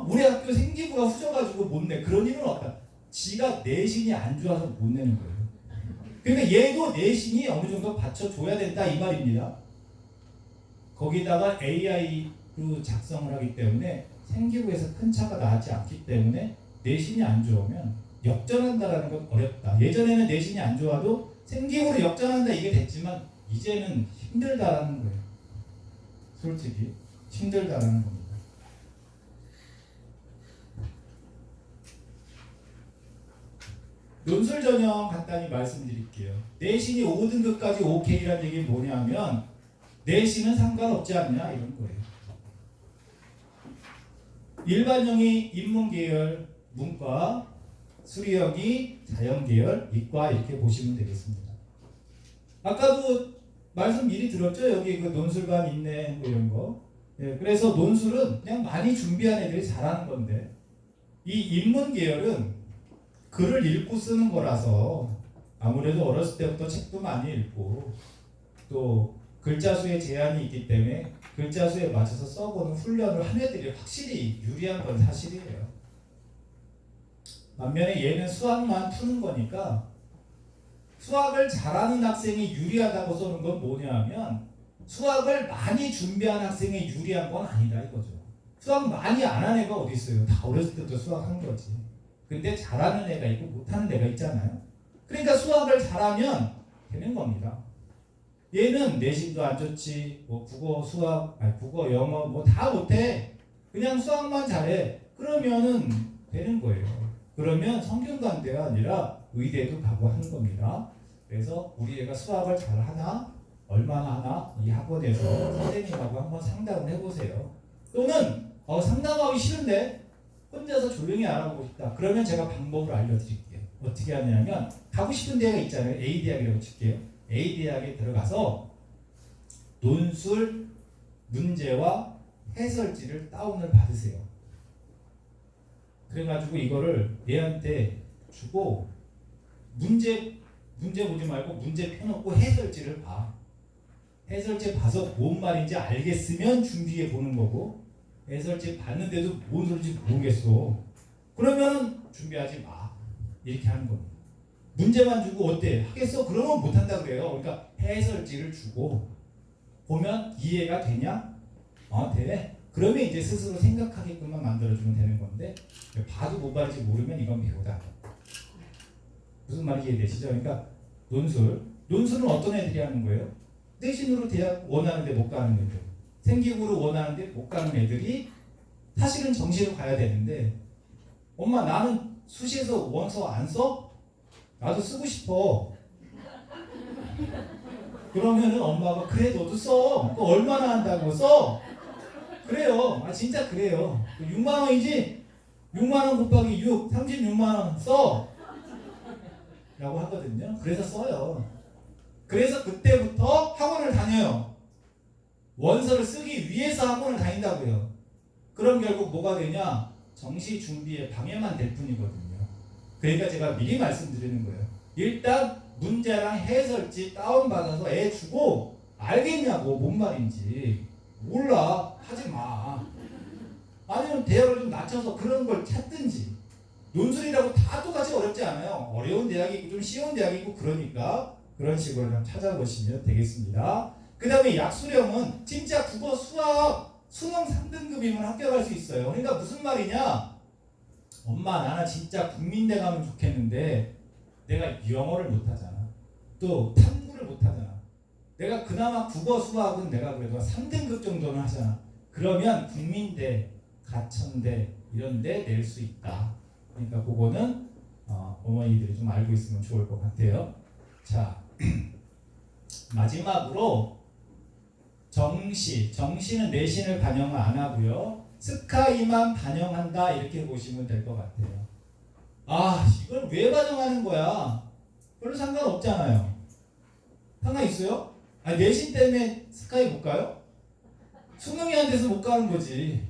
우리 학교 생기부가 후져가지고 못 내. 그런 일은 없다. 지가 내신이 안 좋아서 못 내는 거예요. 그러니까 얘도 내신이 어느 정도 받쳐줘야 된다 이 말입니다. 거기다가 AI로 작성을 하기 때문에 생기부에서 큰 차가 나지 않기 때문에 내신이 안 좋으면 역전한다라는 건 어렵다. 예전에는 내신이 안 좋아도 생기부로 역전한다 이게 됐지만 이제는 힘들다라는 거예요. 솔직히 힘들다라는 겁니다. 논술 전형 간단히 말씀드릴게요. 내신이 5등급까지 OK라는 얘기는 뭐냐면 내신은 상관없지 않냐 이런 거예요. 일반형이 인문계열, 문과, 수리형이 자연계열, 이과 이렇게 보시면 되겠습니다. 아까도 말씀 미리 들었죠? 여기 그 논술관 있네 뭐 이런 거. 그래서 논술은 그냥 많이 준비한 애들이 잘하는 건데 이 인문계열은 글을 읽고 쓰는 거라서 아무래도 어렸을 때부터 책도 많이 읽고 또 글자 수에 제한이 있기 때문에 글자 수에 맞춰서 써보는 훈련을 한 애들이 확실히 유리한 건 사실이에요. 반면에 얘는 수학만 푸는 거니까 수학을 잘하는 학생이 유리하다고 써는 건 뭐냐면 수학을 많이 준비한 학생이 유리한 건 아니다 이거죠. 수학 많이 안 한 애가 어디 있어요. 다 어렸을 때부터 수학한 거지. 근데 잘하는 애가 있고 못하는 애가 있잖아요. 그러니까 수학을 잘하면 되는 겁니다. 얘는 내신도 안 좋지, 뭐 국어, 수학, 국어, 영어 뭐 다 못해. 그냥 수학만 잘해. 그러면은 되는 거예요. 그러면 성균관대가 아니라 의대도 가고 하는 겁니다. 그래서 우리 애가 수학을 잘하나, 얼마나 하나 이 학원에서 선생님하고 한번 상담을 해보세요. 또는 상담하기 싫은데 혼자서 조용히 알아보고 싶다. 그러면 제가 방법을 알려드릴게요. 어떻게 하냐면 가고 싶은 대학이 있잖아요. A대학이라고 칠게요. A대학에 들어가서 논술 문제와 해설지를 다운을 받으세요. 그래가지고 이거를 얘한테 주고 문제 보지 말고 문제 펴놓고 해설지를 봐. 해설지 봐서 뭔 말인지 알겠으면 준비해 보는 거고 해설지 봤는데도 뭔 소리인지 모르겠어. 그러면 준비하지 마. 이렇게 하는 겁니다. 문제만 주고 어때? 하겠어? 그러면 못한다 그래요. 그러니까 해설지를 주고 보면 이해가 되냐? 돼. 그러면 이제 스스로 생각하게끔만 만들어주면 되는 건데 봐도 못 봐도 모르면 이건 배우다. 무슨 말인지 이해되시죠? 그러니까 논술은 어떤 애들이 하는 거예요? 내신으로 대학 원하는데 못 가는 애들, 생기부로 원하는데 못 가는 애들이 사실은 정시로 가야 되는데 엄마 나는 수시에서 원서 안 써? 나도 쓰고 싶어. 그러면은 엄마가 그래 너도 써. 그거 얼마나 한다고 써? 그래요. 진짜 그래요. 6만 원이지? 6만 원 곱하기 6, 36만 원 써. 라고 하거든요. 그래서 써요. 그래서 그때부터 학원을 다녀요. 원서를 쓰기 위해서 학원을 다닌다고요. 그럼 결국 뭐가 되냐? 정시 준비에 방해만 될 뿐이거든요. 그러니까 제가 미리 말씀드리는 거예요. 일단 문제랑 해설지 다운받아서 애 주고 알겠냐고 뭔 말인지. 몰라 하지 마. 아니면 대학을 좀 낮춰서 그런 걸 찾든지. 논술이라고 다 똑같이 어렵지 않아요. 어려운 대학이 있고 좀 쉬운 대학이 있고 그러니까 그런 식으로 좀 찾아보시면 되겠습니다. 그 다음에 약수령은 진짜 국어, 수학, 수능 3등급이면 합격할 수 있어요. 그러니까 무슨 말이냐? 엄마 나는 진짜 국민대 가면 좋겠는데 내가 영어를 못하잖아. 또 탐구를 못하잖아. 내가 그나마 국어, 수학은 내가 그래도 3등급 정도는 하잖아. 그러면 국민대, 가천대, 이런데 낼 수 있다. 그러니까 그거는 어머니들이 좀 알고 있으면 좋을 것 같아요. 자, 마지막으로 정시는 내신을 반영 안 하고요. 스카이만 반영한다 이렇게 보시면 될 것 같아요. 이걸 왜 반영하는 거야? 별로 상관없잖아요. 상관 있어요? 내신 때문에 스카이 못 가요? 수능이 안 돼서 못 가는 거지.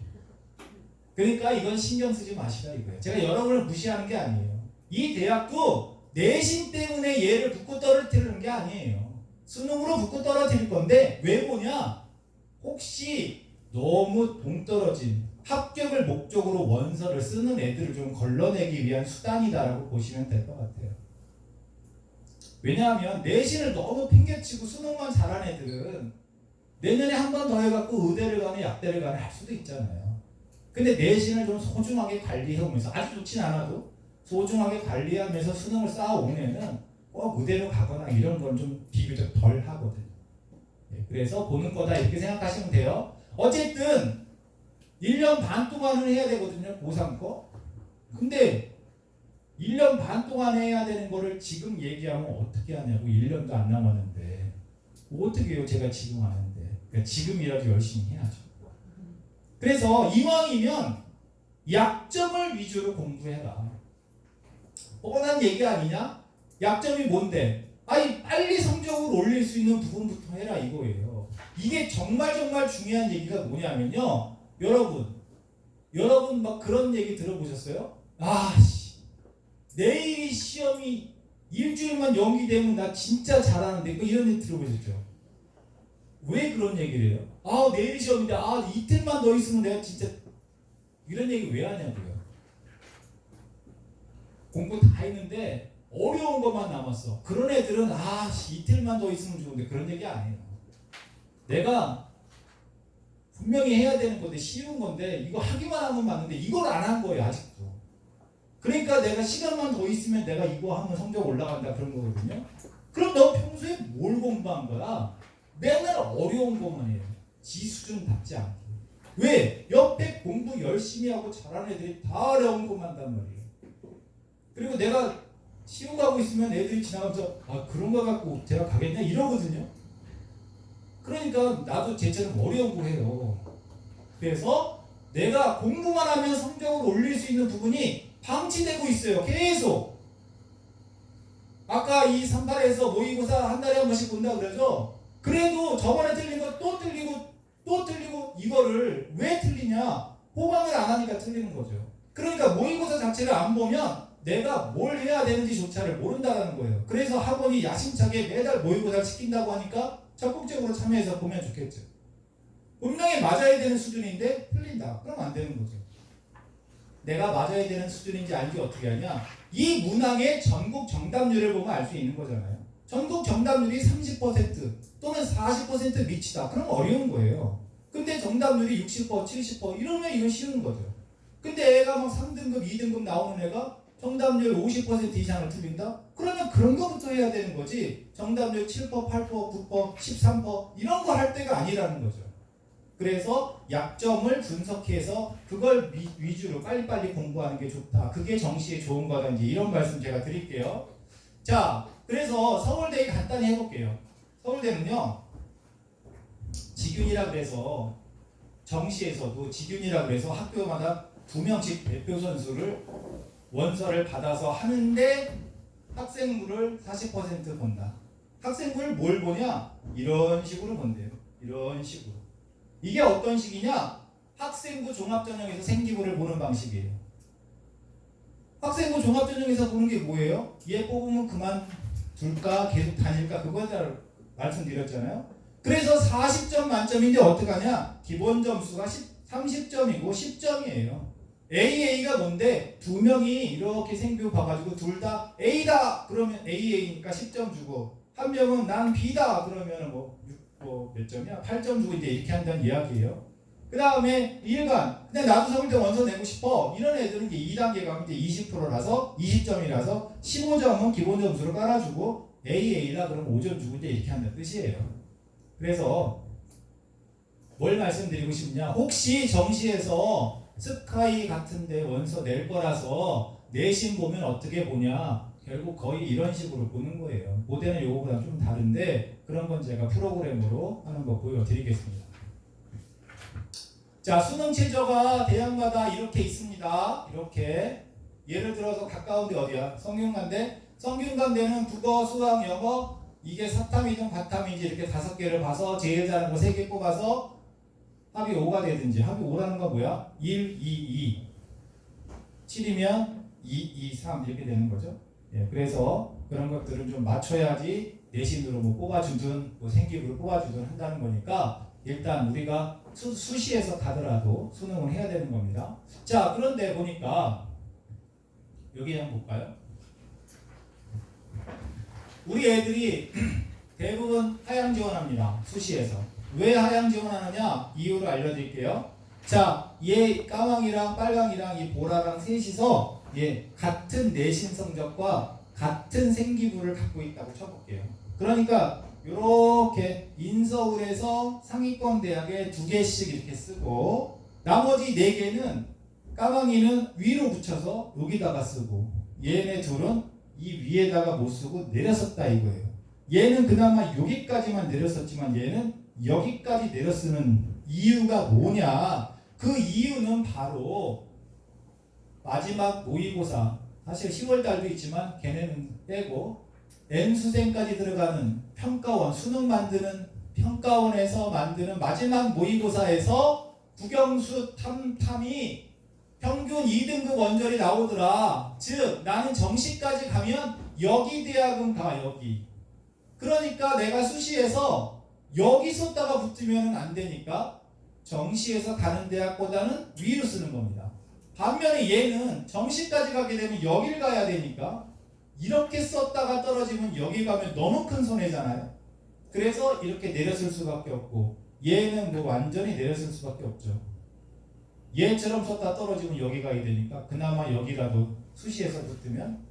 그러니까 이건 신경 쓰지 마시라 이거예요. 제가 여러분을 무시하는 게 아니에요. 이 대학도 내신 때문에 얘를 붙고 떨어뜨리는 게 아니에요. 수능으로 붙고 떨어뜨릴 건데 왜 보냐? 혹시 너무 동떨어진 합격을 목적으로 원서를 쓰는 애들을 좀 걸러내기 위한 수단이다라고 보시면 될 것 같아요. 왜냐하면 내신을 너무 팽개치고 수능만 잘한 애들은 내년에 한 번 더 해갖고 의대를 가는 약대를 가는 할 수도 있잖아요. 근데 내신을 좀 소중하게 관리해오면서 아주 좋진 않아도 소중하게 관리하면서 수능을 쌓아온 애는 꼭 의대로 가거나 이런 건 좀 비교적 덜 하거든요. 그래서 보는 거다 이렇게 생각하시면 돼요. 어쨌든 1년 반 동안은 해야 되거든요. 고3 거. 근데 1년 반 동안 해야 되는 거를 지금 얘기하면 어떻게 하냐고. 1년도 안 남았는데 어떻게 해요? 제가 지금 하는데. 그러니까 지금이라도 열심히 해야죠. 그래서 이왕이면 약점을 위주로 공부해라. 뻔한 얘기 아니냐? 약점이 뭔데? 빨리 성적을 올릴 수 있는 부분부터 해라 이거예요. 이게 정말 중요한 얘기가 뭐냐면요. 여러분 막 그런 얘기 들어보셨어요? 내일이 시험이 일주일만 연기되면 나 진짜 잘하는데 이런 얘기 들어보셨죠? 왜 그런 얘기를 해요? 내일이 시험인데 이틀만 더 있으면 내가 진짜 이런 얘기 왜 하냐고요. 공부 다 했는데 어려운 것만 남았어. 그런 애들은 이틀만 더 있으면 좋은데 그런 얘기 아니에요. 내가 분명히 해야 되는 건데 쉬운 건데 이거 하기만 하면 맞는데 이걸 안 한 거예요 아직도. 그러니까 내가 시간만 더 있으면 내가 이거 하면 성적 올라간다 그런 거거든요. 그럼 너 평소에 뭘 공부한 거야? 맨날 어려운 것만 해요. 지 수준답지 않게. 왜? 옆에 공부 열심히 하고 잘하는 애들이 다 어려운 것만 한단 말이에요. 그리고 내가 쉬운 거 하고 있으면 애들이 지나가면서 그런 거 갖고 대학 가겠냐 이러거든요. 그러니까 나도 쟤처럼 어려운 거 해요. 그래서 내가 공부만 하면 성적을 올릴 수 있는 부분이 방치되고 있어요. 계속. 아까 이 38에서 모의고사 한 달에 한 번씩 본다 그러죠. 그래도 저번에 틀린 거 또 틀리고 이거를 왜 틀리냐? 호강을 안 하니까 틀리는 거죠. 그러니까 모의고사 자체를 안 보면 내가 뭘 해야 되는지조차를 모른다는 거예요. 그래서 학원이 야심차게 매달 모의고사를 시킨다고 하니까 적극적으로 참여해서 보면 좋겠죠. 분명히 맞아야 되는 수준인데 틀린다. 그럼 안 되는 거죠. 내가 맞아야 되는 수준인지 알기 어떻게 하냐? 이 문항의 전국 정답률을 보면 알 수 있는 거잖아요. 전국 정답률이 30% 또는 40% 미치다. 그럼 어려운 거예요. 근데 정답률이 60%, 70% 이러면 이건 쉬운 거죠. 근데 애가 막 3등급, 2등급 나오는 애가 정답률 50% 이상을 틀린다? 그러면 그런 거부터 해야 되는 거지. 정답률 7%, 8%, 9%, 13% 이런 거 할 때가 아니라는 거죠. 그래서 약점을 분석해서 그걸 위주로 빨리빨리 공부하는 게 좋다. 그게 정시에 좋은 거다. 이제 이런 말씀 제가 드릴게요. 자, 그래서 서울대 간단히 해볼게요. 서울대는요, 지균이라 그래서 정시에서도 지균이라 그래서 학교마다 2명씩 대표 선수를 원서를 받아서 하는데 학생부를 40% 본다. 학생부를 뭘 보냐? 이런 식으로 본대요. 이런 식으로. 이게 어떤 식이냐? 학생부 종합전형에서 생기부를 보는 방식이에요. 학생부 종합전형에서 보는 게 뭐예요? 얘 뽑으면 그만둘까? 계속 다닐까? 그거에 따라 말씀드렸잖아요. 그래서 40점 만점인데 어떡하냐? 기본 점수가 30점이고 10점이에요. AA가 뭔데? 2명이 이렇게 생기부 봐가지고 둘 다 A다! 그러면 AA니까 10점 주고, 한 명은 난 B다! 그러면 몇 점이야? 8점 주고 이제 이렇게 한다는 이야기예요. 그 다음에 일반, 근데 나도 서울대 원서 내고 싶어. 이런 애들은 이제 2단계 가면 이제 20%라서 20점이라서 15점은 기본 점수로 깔아주고 AA라 그러면 5점 주고 이제 이렇게 한다는 뜻이에요. 그래서 뭘 말씀드리고 싶냐? 혹시 정시에서 스카이 같은데 원서 낼 거라서 내신 보면 어떻게 보냐? 결국 거의 이런 식으로 보는 거예요. 모델은 요거보다 좀 다른데 그런 건 제가 프로그램으로 하는 거 보여드리겠습니다. 자, 수능 최저가 대학마다 이렇게 있습니다. 이렇게 예를 들어서 가까운데 어디야? 성균관대. 성균관대는 국어, 수학, 영어 이게 사탐이든 과탐인지 이렇게 5개를 봐서 제일 잘하는 거 3개 뽑아서 합이 5가 되든지. 합이 5라는 건 뭐야? 1, 2, 2 7이면 2, 2, 3 이렇게 되는 거죠. 예, 그래서 그런 것들은 좀 맞춰야지 내신으로 뭐 뽑아주든 뭐 생기부를 뽑아주든 한다는 거니까 일단 우리가 수시에서 가더라도 수능을 해야 되는 겁니다. 자, 그런데 보니까 여기 한번 볼까요? 우리 애들이 대부분 하향 지원합니다. 수시에서. 왜 하향 지원하느냐? 이유를 알려드릴게요. 자, 얘 까망이랑 빨강이랑 이 보라랑 셋이서 같은 내신 성적과 같은 생기부를 갖고 있다고 쳐볼게요. 그러니까 이렇게 인서울에서 상위권 대학에 2개씩 이렇게 쓰고 나머지 4개는 까망이는 위로 붙여서 여기다가 쓰고 얘네 둘은 이 위에다가 못 쓰고 내렸었다 이거예요. 얘는 그나마 여기까지만 내렸었지만 얘는 여기까지 내려쓰는 이유가 뭐냐? 그 이유는 바로 마지막 모의고사, 사실 10월달도 있지만 걔네는 빼고 N수생까지 들어가는 평가원, 수능 만드는 평가원에서 만드는 마지막 모의고사에서 국영수 탐이 평균 2등급 원절이 나오더라. 즉 나는 정시까지 가면 여기 대학은 가, 여기. 그러니까 내가 수시에서 여기 썼다가 붙으면 안 되니까 정시에서 가는 대학보다는 위로 쓰는 겁니다. 반면에 얘는 정시까지 가게 되면 여길 가야 되니까 이렇게 썼다가 떨어지면 여기 가면 너무 큰 손해잖아요. 그래서 이렇게 내렸을 수밖에 없고 얘는 뭐 완전히 내렸을 수밖에 없죠. 얘처럼 썼다 떨어지면 여기 가야 되니까 그나마 여기라도 수시에서 붙으면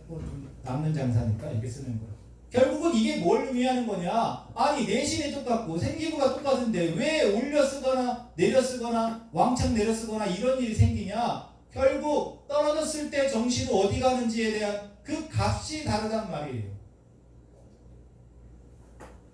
뭐 좀 남는 장사니까 이렇게 쓰는 거예요. 결국은 이게 뭘 의미하는 거냐? 아니 내신이 똑같고 생기부가 똑같은데 왜 올려 쓰거나 내려 쓰거나 왕창 내려 쓰거나 이런 일이 생기냐? 결국 떨어졌을 때 정시로 어디 가는지에 대한 그 값이 다르단 말이에요.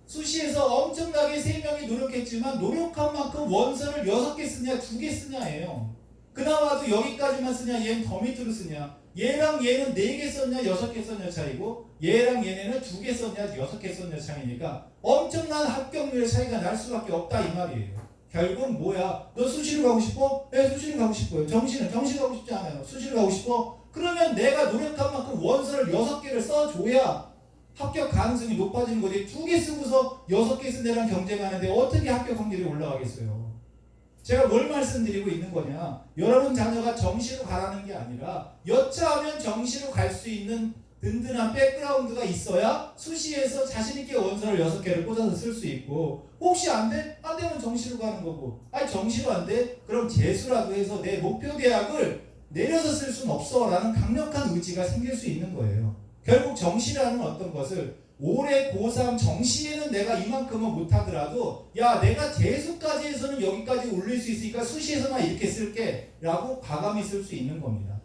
수시에서 엄청나게 3명이 노력했지만 노력한 만큼 원서를 6개 쓰냐 2개 쓰냐예요. 그나마도 여기까지만 쓰냐 얘는 더 밑으로 쓰냐. 얘랑 얘는 4개 썼냐 6개 썼냐 차이고 얘랑 얘네는 2개 썼냐 6개 썼냐 차이니까 엄청난 합격률의 차이가 날 수밖에 없다 이 말이에요. 결국 뭐야? 너 수시로 가고 싶어? 네, 수시로 가고 싶어요. 정시 가고 싶지 않아요. 수시로 가고 싶어? 그러면 내가 노력한 만큼 원서를 6개를 써줘야 합격 가능성이 높아지는 거지. 2개 쓰고서 6개 쓴 애랑 경쟁하는데 어떻게 합격 확률이 올라가겠어요? 제가 뭘 말씀드리고 있는 거냐? 여러분 자녀가 정시로 가라는 게 아니라 여차하면 정시로 갈 수 있는 든든한 백그라운드가 있어야 수시에서 자신있게 원서를 6개를 꽂아서 쓸 수 있고 혹시 안 돼? 안 되면 정시로 가는 거고 아니 정시로 안 돼? 그럼 재수라도 해서 내 목표 대학을 내려서 쓸 수는 없어 라는 강력한 의지가 생길 수 있는 거예요. 결국 정시라는 어떤 것을 올해 고3 정시에는 내가 이만큼은 못하더라도 야 내가 재수까지 해서는 여기까지 올릴 수 있으니까 수시에서만 이렇게 쓸게 라고 과감히 쓸 수 있는 겁니다.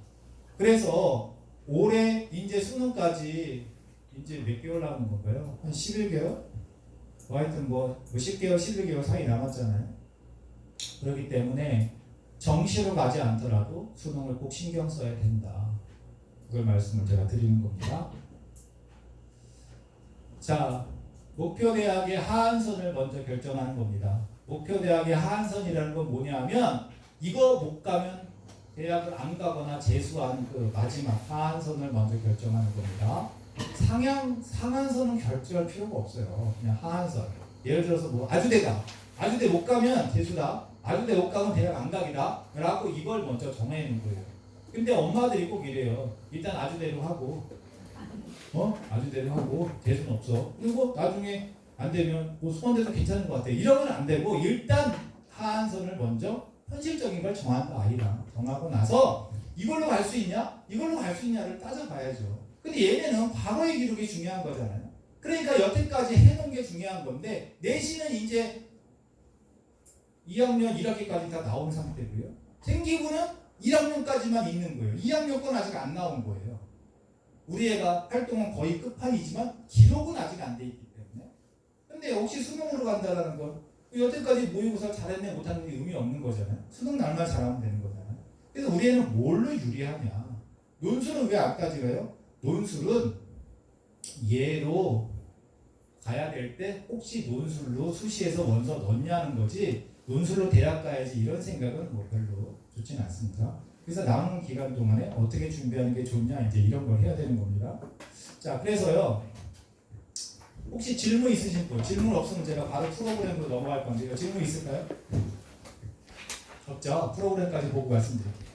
그래서 올해 이제 수능까지 이제 몇 개월 남은 건가요? 한 11개월? 하여튼 뭐 10개월, 11개월 사이 남았잖아요. 그렇기 때문에 정시로 가지 않더라도 수능을 꼭 신경 써야 된다. 그걸 말씀을 제가 드리는 겁니다. 자, 목표 대학의 하한선을 먼저 결정하는 겁니다. 목표 대학의 하한선이라는 건 뭐냐면 이거 못 가면 대학을 안 가거나 재수한 그 마지막 하한선을 먼저 결정하는 겁니다. 상한선은 결정할 필요가 없어요. 그냥 하한선. 예를 들어서 뭐 아주대다. 아주대 못 가면 재수다. 아주대 못 가면 대학 안 가기다. 라고 이걸 먼저 정해놓는 거예요. 근데 엄마들이 꼭 이래요. 일단 아주대로 하고 아주대로 하고 재수는 없어. 그리고 나중에 안 되면 뭐 수원대도 괜찮은 것 같아. 이러면 안 되고 일단 하한선을 먼저 현실적인 걸 정한다 아이랑 정하고 나서 이걸로 갈 수 있냐? 이걸로 갈 수 있냐를 따져봐야죠. 근데 얘네는 과거의 기록이 중요한 거잖아요. 그러니까 여태까지 해놓은 게 중요한 건데 내신은 이제 2학년 1학기까지 다 나온 상태고요. 생기부는 1학년까지만 있는 거예요. 2학년 건 아직 안 나온 거예요. 우리 애가 활동은 거의 끝판이지만 기록은 아직 안 돼 있기 때문에. 근데 혹시 수능으로 간다라는 건 여태까지 모의고사 잘했네 못하는 게 의미 없는 거잖아요. 수능 날만 잘하면 되는 거잖아요. 그래서 우리 애는 뭘로 유리하냐? 논술은 왜 안 따지가요? 논술은 얘로 가야 될 때 혹시 논술로 수시에서 원서 넣냐는 거지 논술로 대학 가야지 이런 생각은 뭐 별로 좋지는 않습니다. 그래서 남은 기간 동안에 어떻게 준비하는 게 좋냐 이제 이런 걸 해야 되는 겁니다. 자, 그래서요. 혹시 질문 있으신 분? 질문 없으면 제가 바로 프로그램으로 넘어갈 건데요. 질문 있을까요? 없죠? 프로그램까지 보고 말씀드릴게요.